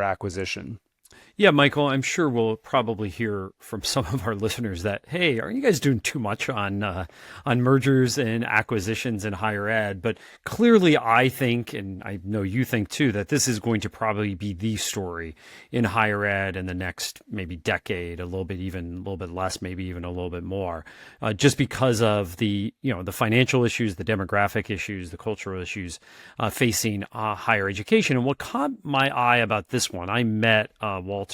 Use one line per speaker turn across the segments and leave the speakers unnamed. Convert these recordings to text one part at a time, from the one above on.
acquisition.
Yeah, Michael, I'm sure we'll probably hear from some of our listeners that, hey, aren't you guys doing too much on mergers and acquisitions in higher ed? But clearly, I think, and I know you think too, that this is going to probably be the story in higher ed in the next maybe decade, a little bit less, maybe even a little bit more, just because of the financial issues, the demographic issues, the cultural issues facing higher education. And what caught my eye about this one, I met Walter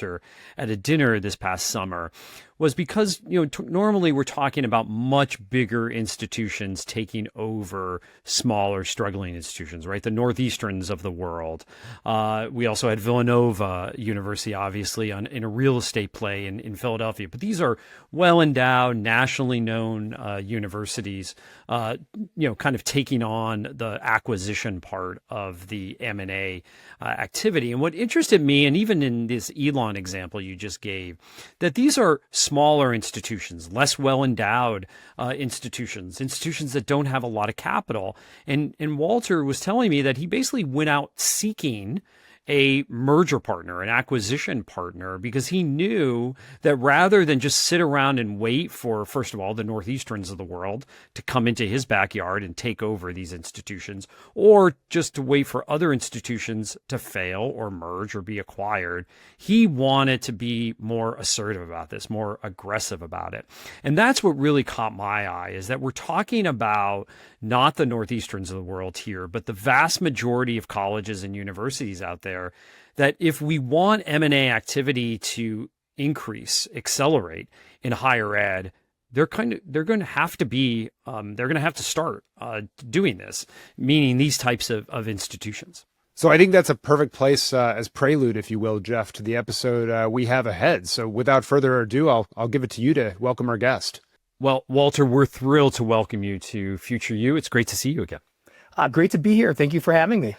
at a dinner this past summer, was because normally we're talking about much bigger institutions taking over smaller, struggling institutions, right? The Northeasterns of the world. We also had Villanova University, obviously, in a real estate play in Philadelphia. But these are well-endowed, nationally known universities, kind of taking on the acquisition part of the M&A activity. And what interested me, and even in this Elon example you just gave, that these are smaller institutions, less well-endowed institutions that don't have a lot of capital. And Walter was telling me that he basically went out seeking a merger partner, an acquisition partner, because he knew that rather than just sit around and wait for, first of all, the Northeasterns of the world to come into his backyard and take over these institutions, or just to wait for other institutions to fail or merge or be acquired, he wanted to be more assertive about this, more aggressive about it. And that's what really caught my eye, is that we're talking about not the Northeasterns of the world here, but the vast majority of colleges and universities out there, that if we want M&A activity to increase, accelerate in higher ed, they're going to have to start doing this, meaning these types of institutions.
So I think that's a perfect place as prelude, if you will, Jeff, to the episode we have ahead. So without further ado, I'll give it to you to welcome our guest.
Well, Walter, we're thrilled to welcome you to Future You. It's great to see you again.
Great to be here. Thank you for having me.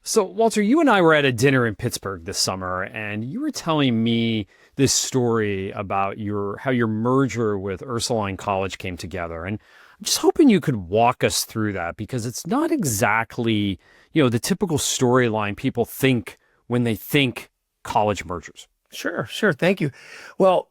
So, Walter, you and I were at a dinner in Pittsburgh this summer, and you were telling me this story about how your merger with Ursuline College came together. And I'm just hoping you could walk us through that, because it's not exactly, the typical storyline people think when they think college mergers.
Sure. Thank you. Well,